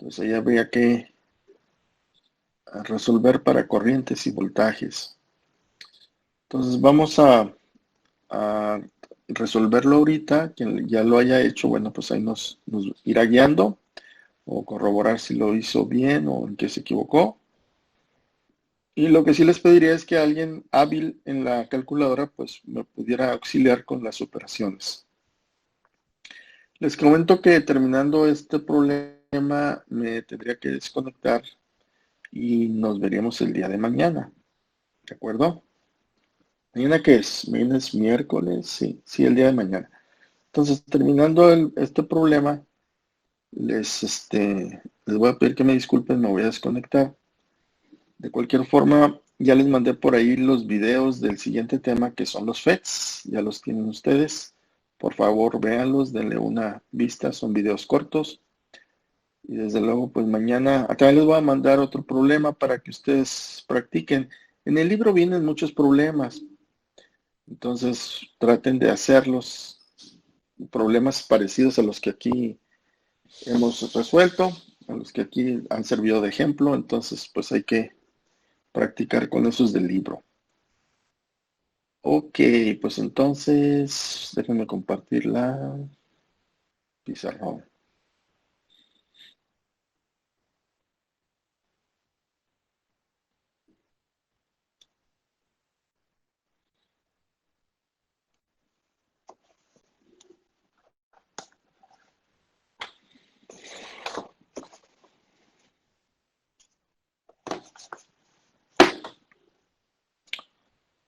Entonces ahí habría que resolver para corrientes y voltajes. Entonces vamos a resolverlo ahorita. Quien ya lo haya hecho, bueno, pues ahí nos irá guiando o corroborar si lo hizo bien o en qué se equivocó. Y lo que sí les pediría es que alguien hábil en la calculadora pues me pudiera auxiliar con las operaciones. Les comento que terminando este problema me tendría que desconectar y nos veríamos el día de mañana. ¿De acuerdo? ¿Mañana qué es? Mañana es miércoles, sí, sí, el día de mañana. Entonces, terminando este problema, les voy a pedir que me disculpen, me voy a desconectar. De cualquier forma, ya les mandé por ahí los videos del siguiente tema que son los FETs, ya los tienen ustedes. Por favor, véanlos, denle una vista, son videos cortos. Y desde luego, pues mañana, acá les voy a mandar otro problema para que ustedes practiquen. En el libro vienen muchos problemas, entonces traten de hacerlos, problemas parecidos a los que aquí hemos resuelto, a los que aquí han servido de ejemplo, entonces pues hay que practicar con esos del libro. Ok, pues entonces déjenme compartir la pizarra.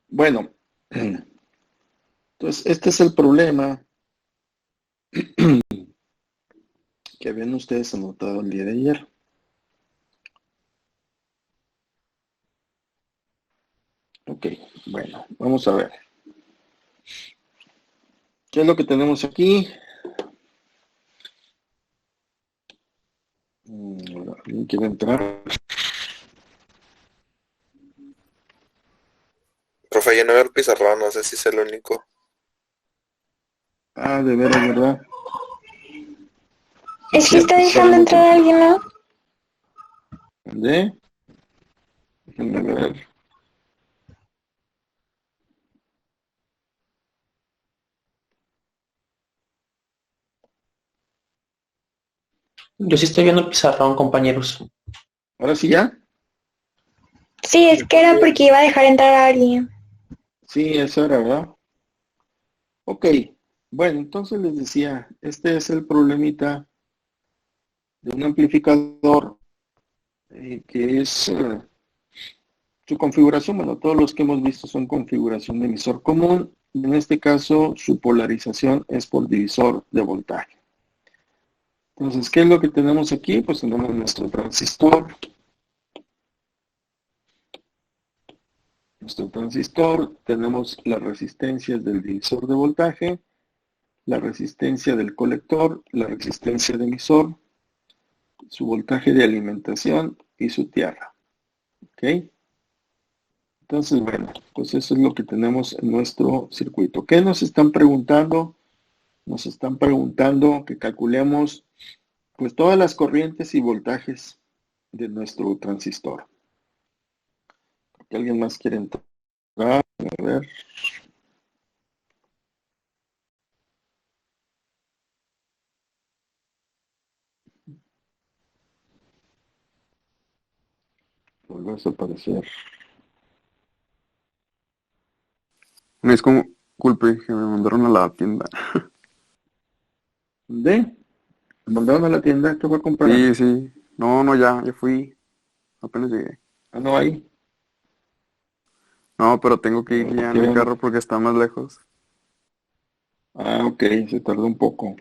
Bueno, entonces este es el problema que habían ustedes anotado el día de ayer. Ok, bueno, vamos a ver. ¿Qué es lo que tenemos aquí? ¿Alguien quiere entrar? Profe, yo no veo el pizarrón, no sé si es el único. Ah, de veras, ¿verdad? Sí, es Es que está cierto, dejando solamente entrar a alguien, ¿no? ¿de? Déjenme ver. Yo sí estoy viendo el pizarrón, compañeros. ¿Ahora sí ya? Sí, es que era porque iba a dejar entrar a alguien. Sí, eso era, ¿verdad? Ok, bueno, entonces les decía, este es el problemita de un amplificador que es su configuración. Bueno, todos los que hemos visto son configuración de emisor común. En este caso, su polarización es por divisor de voltaje. Entonces, ¿qué es lo que tenemos aquí? Pues tenemos nuestro transistor. Nuestro transistor, tenemos las resistencias del divisor de voltaje, la resistencia del colector, la resistencia de emisor, su voltaje de alimentación y su tierra. ¿Ok? Entonces, bueno, pues eso es lo que tenemos en nuestro circuito. ¿Qué nos están preguntando? Nos están preguntando que calculemos pues todas las corrientes y voltajes de nuestro transistor. ¿Que alguien más quiere entrar? A ver, volvés a aparecer. Me disculpe que me mandaron a la tienda. ¿De? ¿Me mandaron a la tienda? ¿Qué voy a comprar? Sí, sí. No, no, ya fui. Apenas llegué. Ah, no hay. No, pero tengo que ir ya en el ¿Quieren? carro porque está más lejos. Ah, ok, se tardó un poco.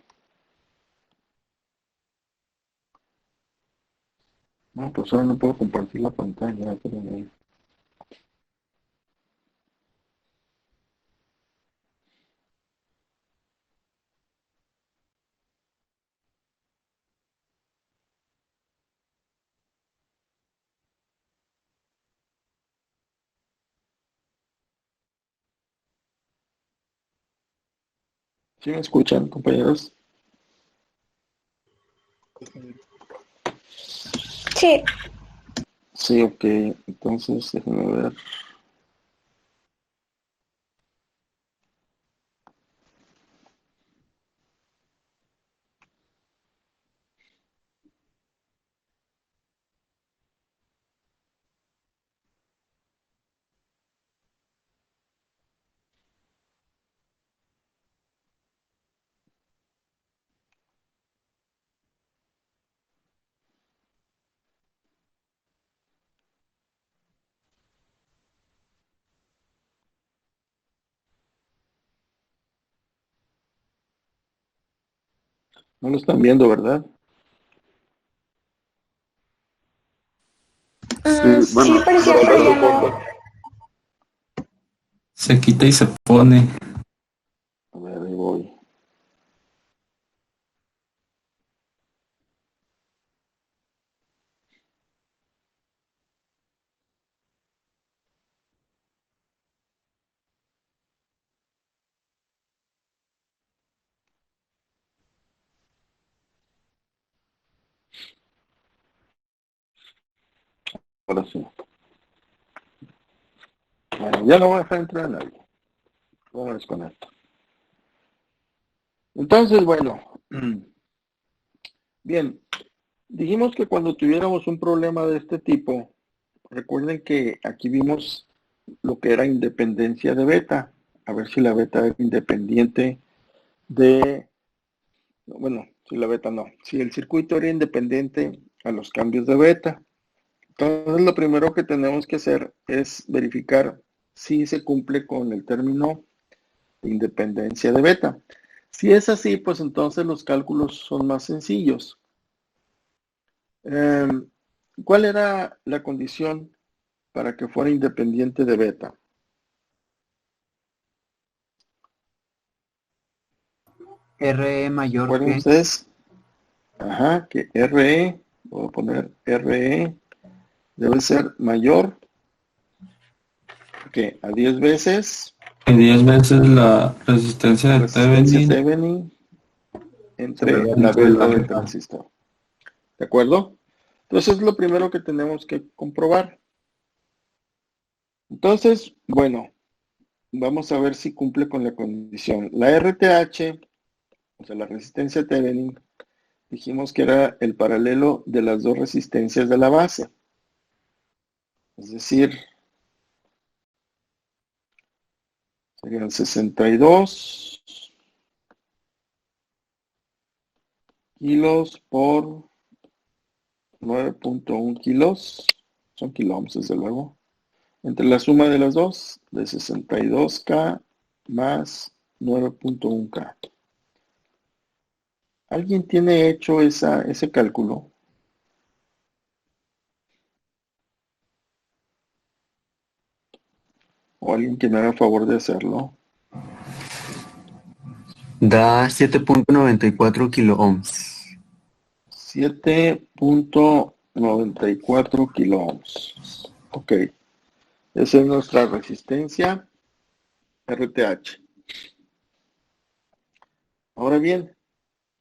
No, pues ahora no puedo compartir la pantalla. Espérame. ¿Sí me escuchan, compañeros? Sí, Sí, ok. Entonces, déjenme ver. No lo están viendo, ¿verdad? Sí, sí bueno, parecía, pero ya no. Se quita y se pone. A ver, ahí voy. Ahora sí. Bueno, ya no voy a dejar entrar a nadie. Vamos a desconectar. Entonces, bueno. Bien. Dijimos que cuando tuviéramos un problema de este tipo, recuerden que aquí vimos lo que era independencia de beta. A ver si la beta era independiente de, bueno, si la beta no, si el circuito era independiente a los cambios de beta. Entonces lo primero que tenemos que hacer es verificar si se cumple con el término de independencia de beta. Si es así, pues entonces los cálculos son más sencillos. ¿Cuál era la condición para que fuera independiente de beta? RE mayor ¿Recuerdan que ustedes? Ajá, que RE, voy a poner RE, debe ser mayor que a 10 veces Y 10 veces la resistencia la de resistencia Thevenin Thevenin sobre entre la la entre la beta del beta. transistor. ¿De acuerdo? Entonces es lo primero que tenemos que comprobar. Entonces, bueno, vamos a ver si cumple con la condición. La RTH, o sea, la resistencia Thevenin, dijimos que era el paralelo de las dos resistencias de la base. Es decir, serían 62 kilos por 9.1 kilos. Son kiloohms, desde luego. Entre la suma de las dos, de 62K más 9.1K. ¿Alguien tiene hecho ese cálculo? ¿O alguien que me haga favor de hacerlo? da 7.94 kilo ohms. 7.94 kiloohms. Ok. Esa es nuestra resistencia RTH. Ahora bien,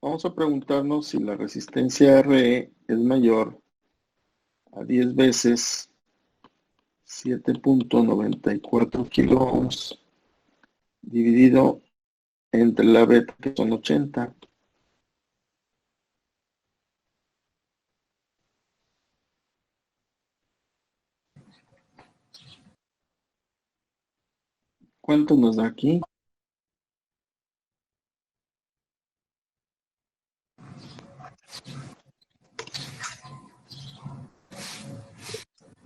vamos a preguntarnos si la resistencia RE es mayor a 10 veces 7.94 kilo ohms dividido entre la beta, que son 80. ¿Cuánto nos da aquí?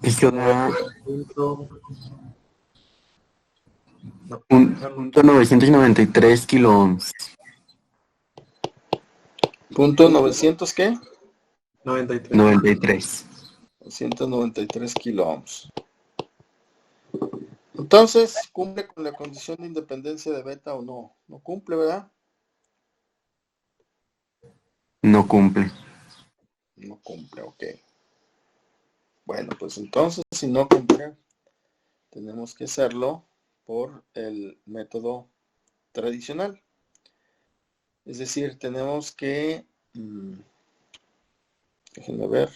Esto da punto 993 kilo ohms. ¿Punto 900 qué? 93. 993 kilo ohms. Entonces, ¿cumple con la condición de independencia de beta o no? No cumple, ¿verdad? No cumple. No cumple, ok. Bueno, pues entonces, si no cumple, tenemos que hacerlo por el método tradicional. Es decir, tenemos que, déjenme ver,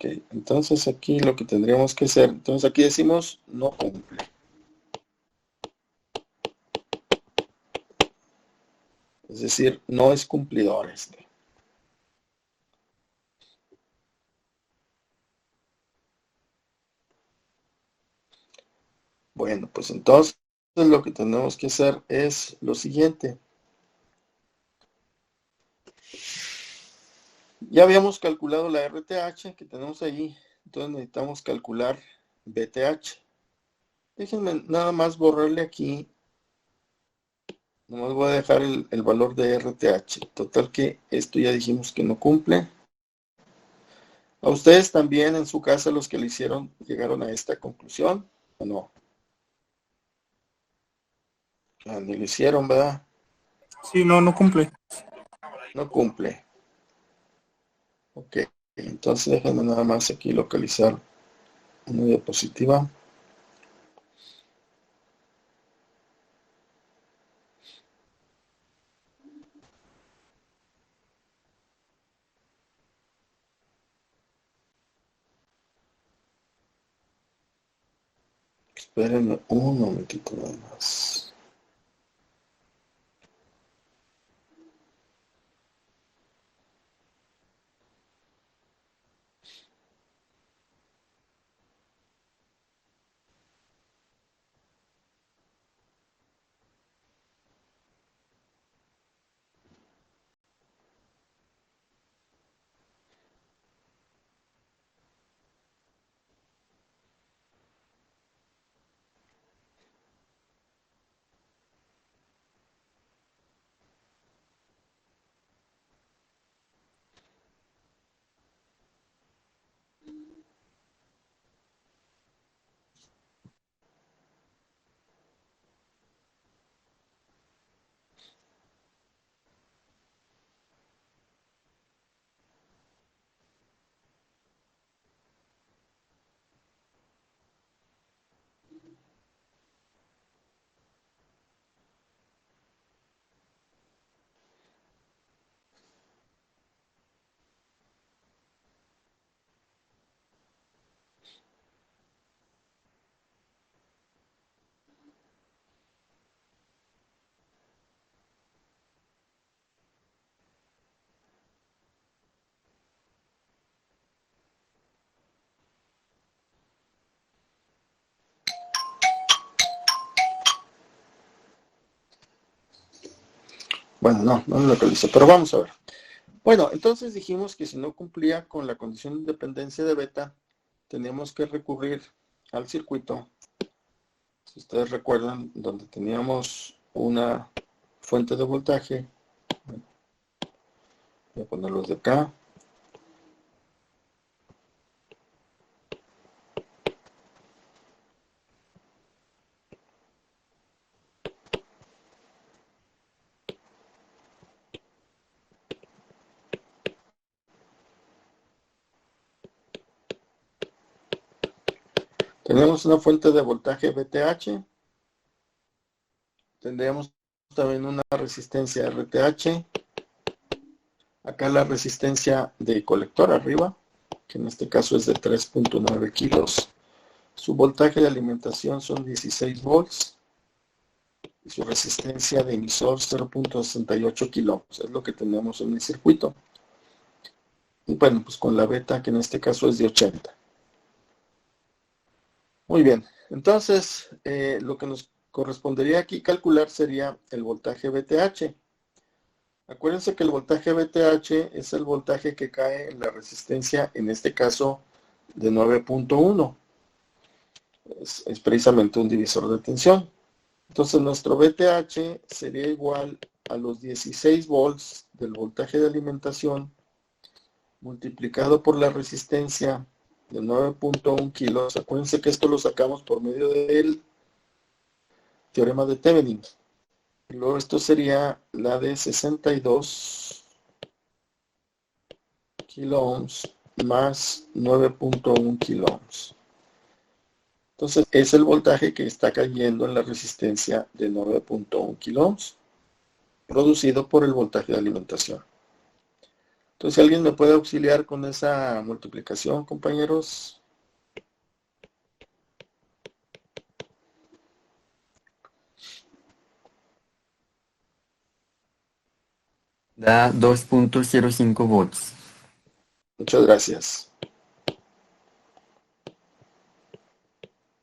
Ok, entonces aquí lo que tendríamos que hacer, entonces aquí decimos no cumple. Es decir, no es cumplidor este. Bueno, pues entonces lo que tenemos que hacer es lo siguiente. Ya habíamos calculado la RTH que tenemos ahí, entonces necesitamos calcular BTH. Déjenme nada más borrarle aquí, nomás voy a dejar el valor de RTH. Total que esto ya dijimos que no cumple. ¿A ustedes también en su casa los que lo hicieron llegaron a esta conclusión o no? Ah, ni lo hicieron, ¿verdad? Sí, no, no cumple. No cumple. Ok, entonces déjenme nada más aquí localizar una diapositiva. Espérenme un momentito nada más. Bueno, no lo localizo, pero vamos a ver. Bueno, entonces dijimos que si no cumplía con la condición de independencia de beta, teníamos que recurrir al circuito. Si ustedes recuerdan, donde teníamos una fuente de voltaje, voy a ponerlos de acá. Tenemos una fuente de voltaje VTH. Tendríamos también una resistencia RTH. Acá la resistencia de colector arriba, que en este caso es de 3.9 kilos. Su voltaje de alimentación son 16 volts. Y su resistencia de emisor 0.68 kilo. Es lo que tenemos en el circuito. Y bueno, pues con la beta, que en este caso es de 80. Muy bien. Entonces, lo que nos correspondería aquí calcular sería el voltaje VTH. Acuérdense que el voltaje VTH es el voltaje que cae en la resistencia, en este caso, de 9.1. Es precisamente un divisor de tensión. Entonces, nuestro VTH sería igual a los 16 volts del voltaje de alimentación multiplicado por la resistencia de 9.1 kilos. Acuérdense que esto lo sacamos por medio del teorema de Thevenin. Y luego esto sería la de 62 kilo ohms más 9.1 kilo ohms. Entonces es el voltaje que está cayendo en la resistencia de 9.1 kilo ohms, producido por el voltaje de alimentación. Entonces, ¿alguien me puede auxiliar con esa multiplicación, compañeros? Da 2.05 volts. Muchas gracias.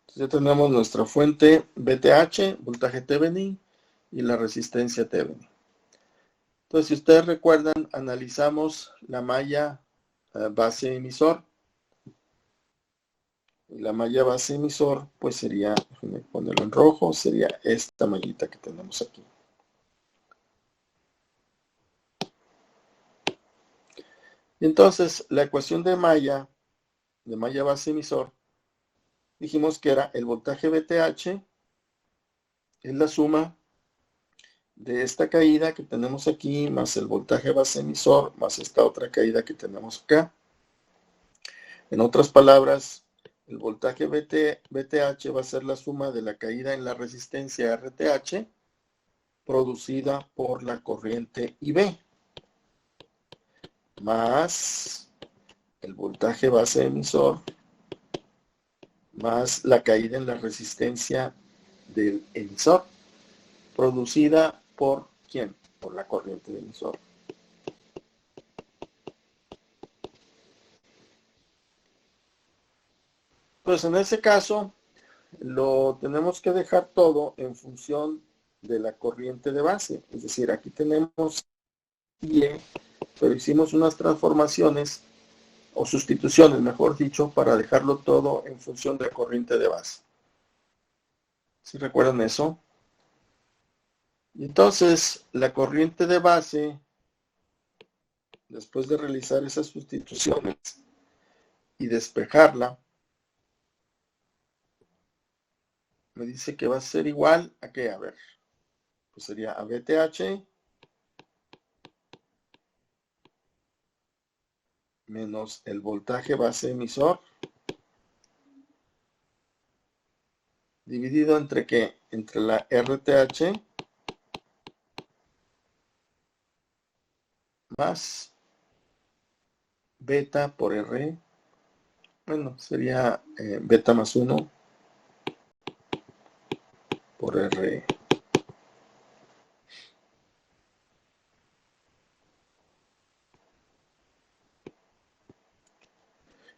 Entonces, ya tenemos nuestra fuente VTH, voltaje Thevenin, y la resistencia Thevenin. Entonces, si ustedes recuerdan, analizamos la malla base emisor. Y la malla base emisor, pues sería, déjenme ponerlo en rojo, sería esta mallita que tenemos aquí. Y entonces, la ecuación de malla base emisor, dijimos que era el voltaje VTH, es la suma de esta caída que tenemos aquí, más el voltaje base emisor, más esta otra caída que tenemos acá. En otras palabras, el voltaje VTH va a ser la suma de la caída en la resistencia RTH producida por la corriente IB, más el voltaje base emisor, más la caída en la resistencia del emisor, producida por ¿quién? Por la corriente del emisor. Pues en ese caso, lo tenemos que dejar todo en función de la corriente de base. Es decir, aquí tenemos IE, pero hicimos unas transformaciones o sustituciones, mejor dicho, para dejarlo todo en función de la corriente de base. ¿Sí recuerdan eso? Y entonces, la corriente de base, después de realizar esas sustituciones y despejarla, me dice que va a ser igual a ¿qué? A ver, pues sería a VTH menos el voltaje base emisor dividido entre ¿qué? Entre la RTH más beta por R. Bueno, sería beta más 1 por R.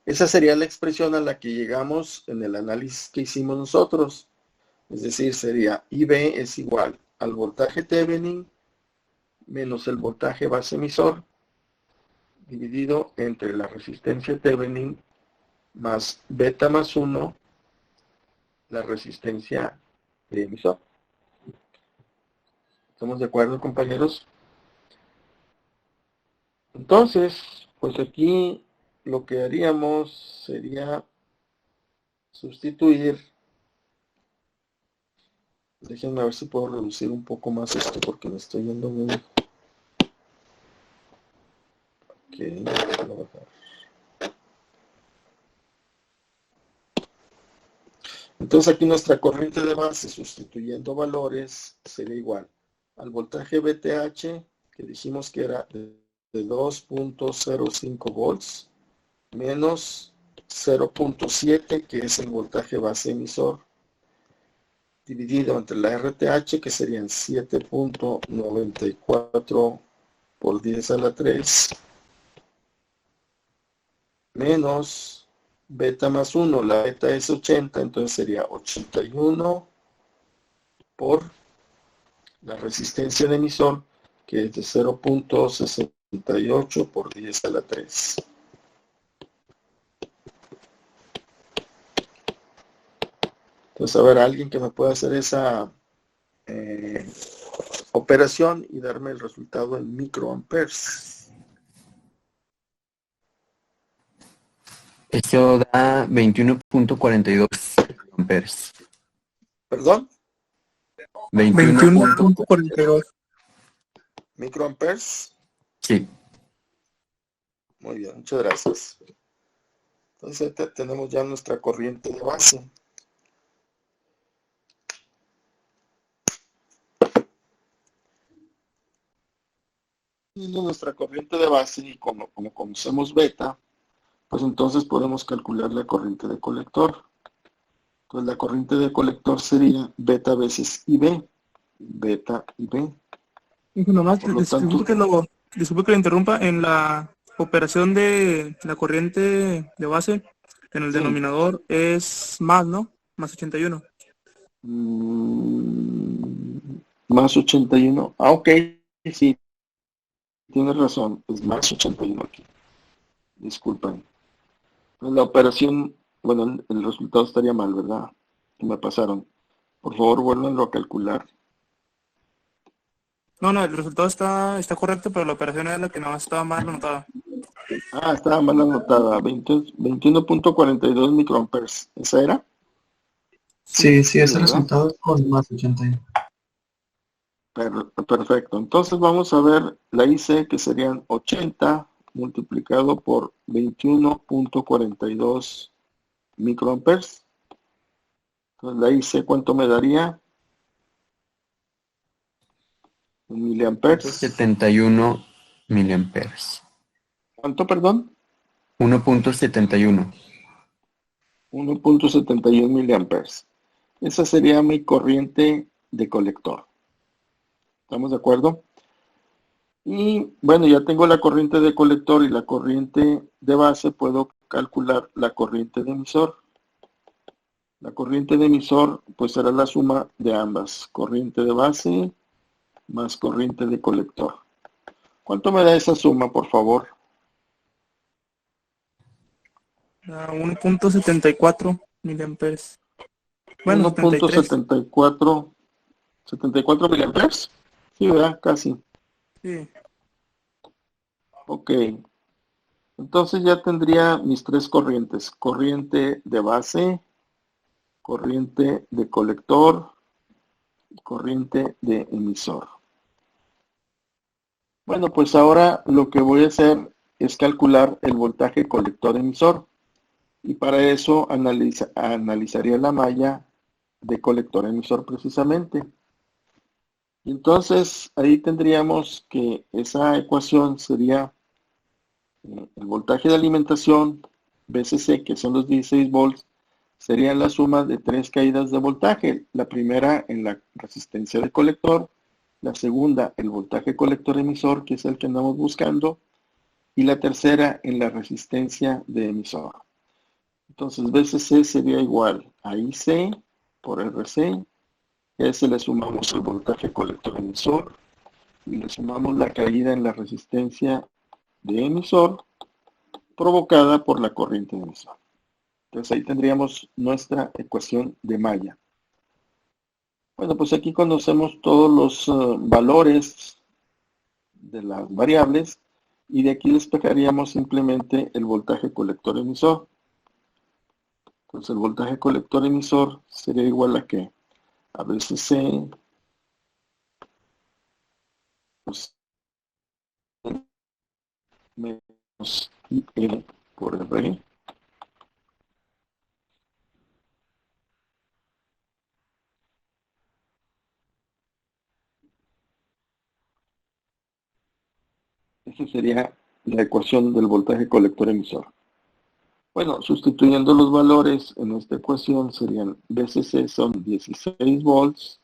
Esa sería la expresión a la que llegamos en el análisis que hicimos nosotros. Es decir, sería IB es igual al voltaje Thevenin menos el voltaje base emisor dividido entre la resistencia Thevenin más beta más 1, la resistencia de emisor. ¿Estamos de acuerdo, compañeros? Entonces, pues aquí lo que haríamos sería sustituir. Déjenme ver si puedo reducir un poco más esto porque me estoy yendo muy... Ok, voy a bajar. Entonces aquí nuestra corriente de base sustituyendo valores sería igual al voltaje VTH que dijimos que era de 2.05 volts menos 0.7 que es el voltaje base emisor dividido entre la RTH que serían 7.94 por 10 a la 3 menos beta más 1, la beta es 80, entonces sería 81 por la resistencia de emisor, que es de 0.68 por 10 a la 3. Entonces, a ver, alguien que me pueda hacer esa operación y darme el resultado en microamperes. Esto da 21.42 amperes. ¿Perdón? 21.42. ¿Microamperes? Sí. Muy bien, muchas gracias. Entonces tenemos ya nuestra corriente de base. Teniendo nuestra corriente de base y como conocemos beta, pues entonces podemos calcular la corriente de colector. Entonces la corriente de colector sería beta veces IB, beta IB. Hijo, nomás, Por lo tanto, disculpe que lo interrumpa, en la operación de la corriente de base, en el sí, denominador es más, ¿no? Más 81. más 81. Ah, ok, sí, tienes razón, es más 81 aquí. Disculpen. La operación, bueno, el resultado estaría mal, ¿verdad? Me pasaron. Por favor, vuélvanlo a calcular. No, el resultado está correcto, pero la operación era la que no estaba mal anotada. Ah, estaba mal anotada. 21.42 microamperes. ¿Esa era? Sí, Sí, ese ¿verdad? resultado es con más 81. Perfecto. Entonces vamos a ver la IC, que serían 80 multiplicado por 21.42 microamperes. Entonces la IC, ¿cuánto me daría? En miliamperes. 71 miliamperes. ¿Cuánto, perdón? 1.71. 1.71 miliamperes. Esa sería mi corriente de colector. ¿Estamos de acuerdo? Y bueno, ya tengo la corriente de colector y la corriente de base, puedo calcular la corriente de emisor. La corriente de emisor pues será la suma de ambas, corriente de base más corriente de colector. ¿Cuánto me da esa suma, por favor? 1.74 miliamperes. Bueno, 73. 1.74 miliamperes. Sí, ¿verdad? Casi. Sí. Ok. Entonces ya tendría mis tres corrientes. Corriente de base, corriente de colector y corriente de emisor. Bueno, pues ahora lo que voy a hacer es calcular el voltaje colector emisor. Y para eso analizaría la malla de colector emisor precisamente. Y entonces ahí tendríamos que esa ecuación sería el voltaje de alimentación, VCC, que son los 16 volts, sería la suma de tres caídas de voltaje. La primera en la resistencia de colector, la segunda el voltaje colector emisor, que es el que andamos buscando, y la tercera en la resistencia de emisor. Entonces VCC sería igual a IC por RC, a ese le sumamos el voltaje colector emisor y le sumamos la caída en la resistencia de emisor provocada por la corriente de emisor. Entonces ahí tendríamos nuestra ecuación de malla. Bueno, pues aquí conocemos todos los valores de las variables y de aquí despejaríamos simplemente el voltaje colector emisor. Entonces el voltaje colector emisor sería igual a ¿qué? A VCC pues, menos IE por R. Esa sería la ecuación del voltaje colector emisor. Bueno, sustituyendo los valores en esta ecuación serían VCC son 16 volts,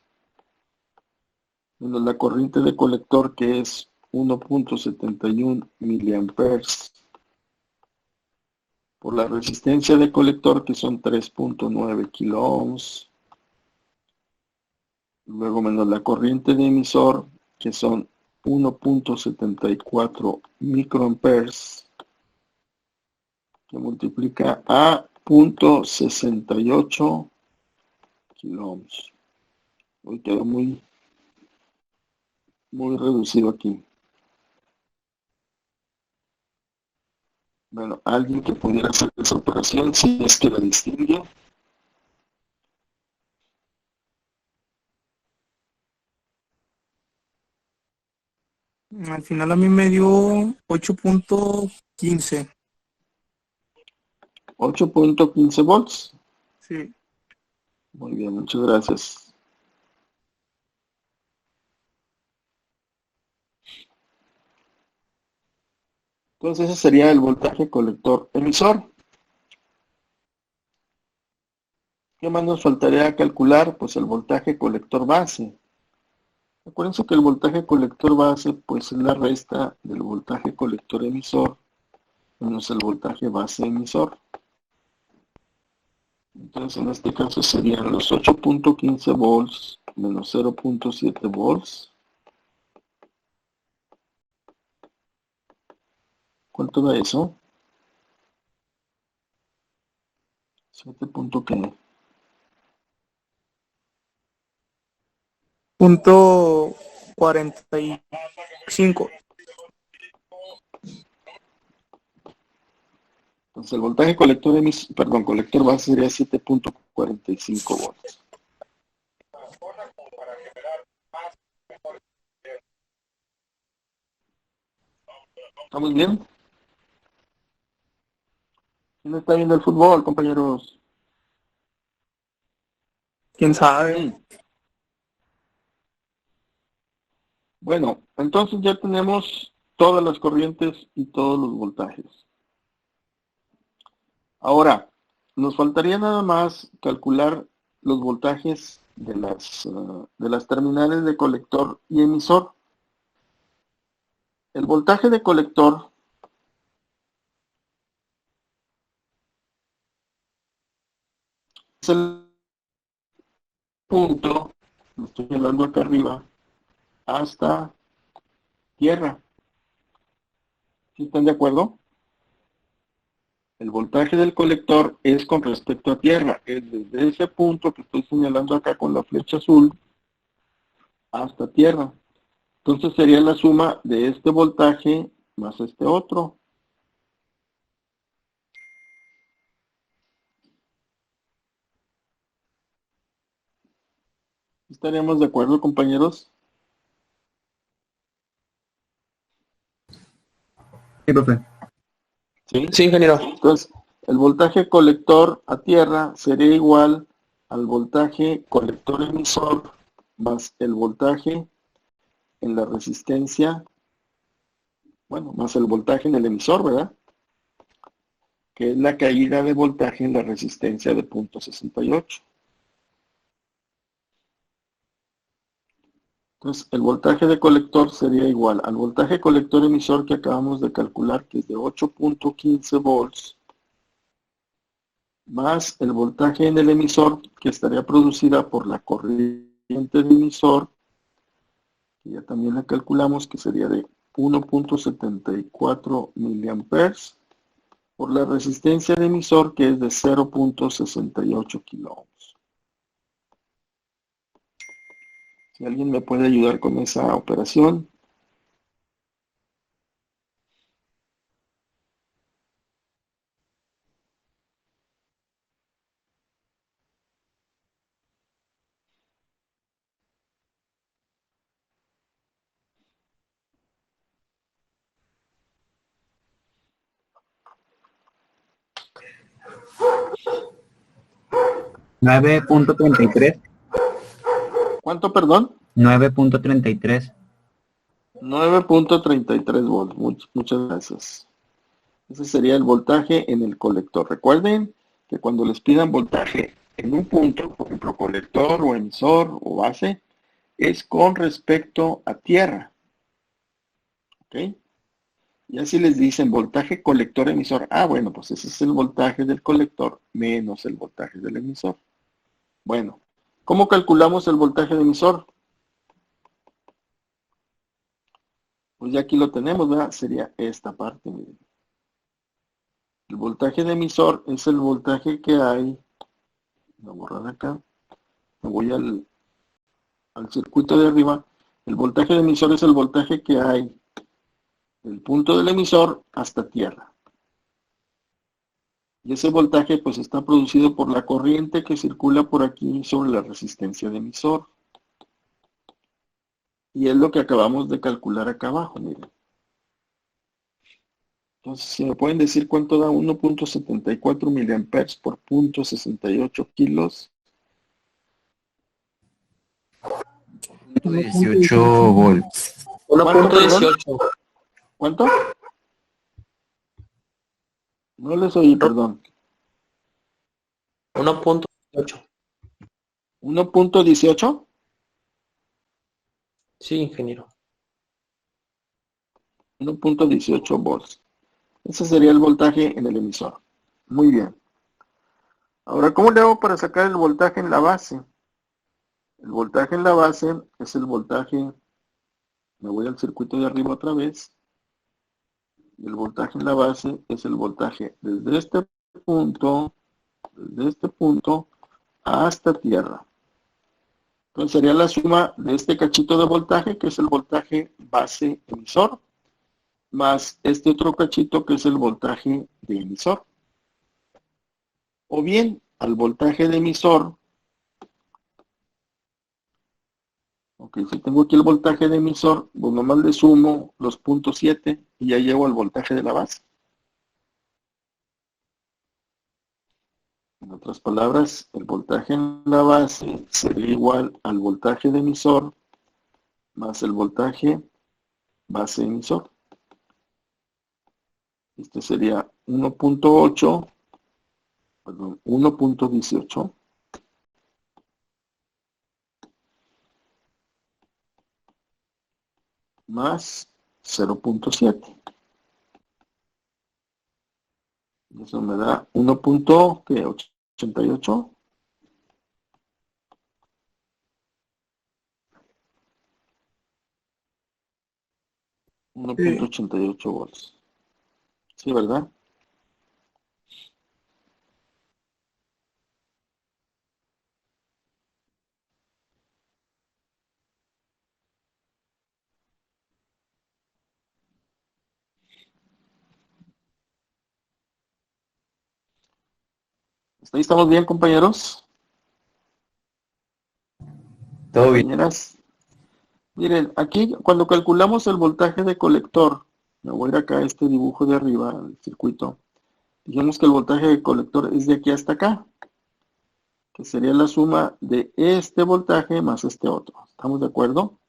menos la corriente de colector que es 1.71 miliamperes por la resistencia de colector que son 3.9 kilo ohms, luego menos la corriente de emisor que son 1.74 microamperes, que multiplica a 0.68 kilo ohms. Hoy quedó muy reducido aquí. Bueno, alguien que pudiera hacer esa operación, si es que la distingue. Al final a mí me dio 8.15. 8.15 volts. Sí. Muy bien, muchas gracias. Entonces ese sería el voltaje colector emisor. ¿Qué más nos faltaría calcular? Pues el voltaje colector base. Acuérdense que el voltaje colector base pues es la resta del voltaje colector emisor menos el voltaje base emisor. Entonces en este caso serían los 8.15 volts menos 0.7 volts. ¿Cuánto da eso? 7 punto qué. Punto 45. Entonces el voltaje colector colector base sería 7.45 volts. ¿Estamos bien? ¿Quién está viendo el fútbol, compañeros? ¿Quién sabe? Bueno, entonces ya tenemos todas las corrientes y todos los voltajes. Ahora, nos faltaría nada más calcular los voltajes de las terminales de colector y emisor. El voltaje de colector es el punto, lo estoy hablando acá arriba, hasta tierra. ¿Sí están de acuerdo? El voltaje del colector es con respecto a tierra, es desde ese punto que estoy señalando acá con la flecha azul hasta tierra. Entonces sería la suma de este voltaje más este otro. ¿Estaríamos de acuerdo, compañeros? Sí, profe. ¿Sí? Sí, ingeniero. Entonces, el voltaje colector a tierra sería igual al voltaje colector emisor más el voltaje en la resistencia, bueno, más el voltaje en el emisor, ¿verdad? Que es la caída de voltaje en la resistencia de 0.68. Entonces, el voltaje de colector sería igual al voltaje colector emisor que acabamos de calcular, que es de 8.15 volts, más el voltaje en el emisor, que estaría producida por la corriente del emisor, que ya también la calculamos, que sería de 1.74 miliamperes, por la resistencia del emisor, que es de 0.68 kiloohms. Si alguien me puede ayudar con esa operación. ¿9.33? ¿Cuánto, perdón? 9.33. 9.33 volts. Muchas gracias. Ese sería el voltaje en el colector. Recuerden que cuando les pidan voltaje en un punto, por ejemplo, colector o emisor o base, es con respecto a tierra. ¿Ok? Y así les dicen voltaje colector emisor. Ah, bueno, pues ese es el voltaje del colector menos el voltaje del emisor. Bueno, ¿cómo calculamos el voltaje del emisor? Pues ya aquí lo tenemos, ¿verdad? Sería esta parte, miren. El voltaje de emisor es el voltaje que hay. Voy a borrar acá. Me voy al circuito de arriba. El voltaje de emisor es el voltaje que hay del punto del emisor hasta tierra. Y ese voltaje pues está producido por la corriente que circula por aquí sobre la resistencia de emisor. Y es lo que acabamos de calcular acá abajo, miren. Entonces, si me pueden decir cuánto da 1.74 miliamperes por 0.68 kilos. 18 volts. ¿Cuánto, perdón? 1.18. ¿Cuánto? No les oí, perdón. 1.8. 1.18. Sí, ingeniero. 1.18 volts. Ese sería el voltaje en el emisor. Muy bien. Ahora, ¿cómo le hago para sacar el voltaje en la base? El voltaje en la base es el voltaje, me voy al circuito de arriba otra vez. El voltaje en la base es el voltaje desde este punto hasta tierra. Entonces sería la suma de este cachito de voltaje, que es el voltaje base emisor, más este otro cachito que es el voltaje de emisor. O bien, al voltaje de emisor, ok, si tengo aquí el voltaje de emisor, pues nomás le sumo los 0.7 y ya llego al voltaje de la base. En otras palabras, el voltaje en la base sería igual al voltaje de emisor más el voltaje base emisor. Este sería 1.18 más 0.7. Eso me da 1.88. Sí. 1.88 volts. Sí, ¿verdad? ¿Hasta ahí estamos bien, compañeros? Todo bien. Compañeras. Miren, aquí cuando calculamos el voltaje de colector, me voy a ir acá a este dibujo de arriba, el circuito. Dijimos que el voltaje de colector es de aquí hasta acá, que sería la suma de este voltaje más este otro. ¿Estamos de acuerdo?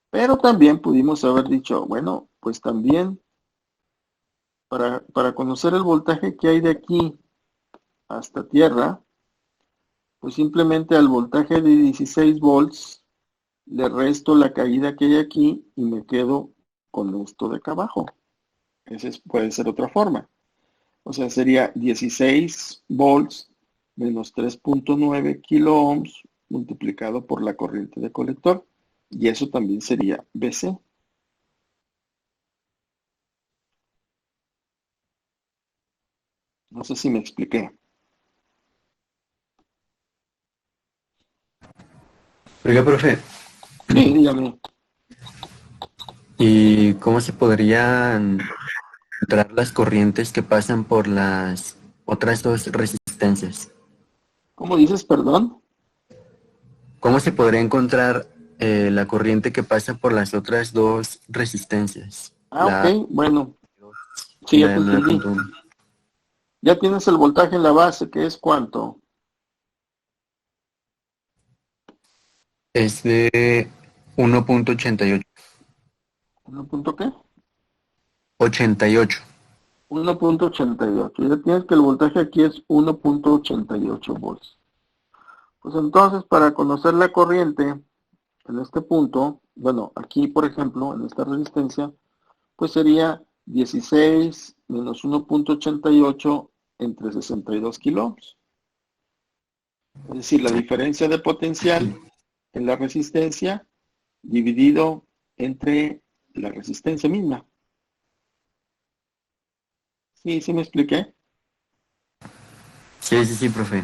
Pero también pudimos haber dicho, bueno, pues también para conocer el voltaje que hay de aquí hasta tierra, pues simplemente al voltaje de 16 volts le resto la caída que hay aquí y me quedo con esto de acá abajo. Esa puede ser otra forma. O sea, sería 16 volts menos 3.9 kilo ohms multiplicado por la corriente de colector. Y eso también sería BC. No sé si me expliqué. Oiga, profe, Sí, dígame. ¿y cómo se podrían encontrar las corrientes que pasan por las otras dos resistencias? ¿Cómo dices, perdón? ¿Cómo se podría encontrar la corriente que pasa por las otras dos resistencias? La Ok, bueno. Sí, y ya la te de entendí. 9.1. Ya tienes el voltaje en la base, que es ¿cuánto? Es de 1.88. ¿1 punto qué? 88. 1.88. Ya tienes que el voltaje aquí es 1.88 volts. Pues entonces, para conocer la corriente en este punto, bueno, aquí por ejemplo, en esta resistencia, pues sería 16 menos 1.88 entre 62 kilo ohms. Es decir, la diferencia de potencial en la resistencia dividido entre la resistencia misma. ¿Sí, sí me expliqué? Sí, profe.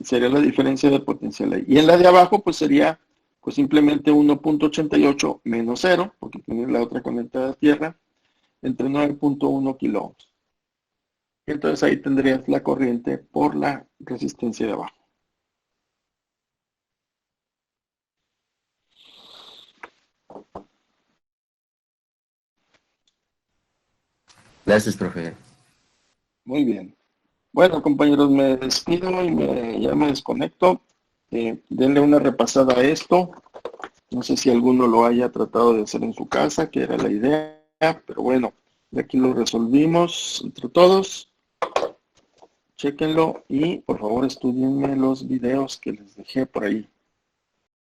Sería la diferencia de potencial ahí. Y en la de abajo, pues sería pues simplemente 1.88 menos 0, porque tiene la otra conectada a tierra, entre 9.1 kilo ohms. Y entonces ahí tendrías la corriente por la resistencia de abajo. Gracias, profe. Muy bien. Bueno, compañeros, me despido y ya me desconecto. Denle una repasada a esto. No sé si alguno lo haya tratado de hacer en su casa, que era la idea, pero bueno, Y aquí lo resolvimos entre todos. Chéquenlo y por favor estudienme los videos que les dejé por ahí.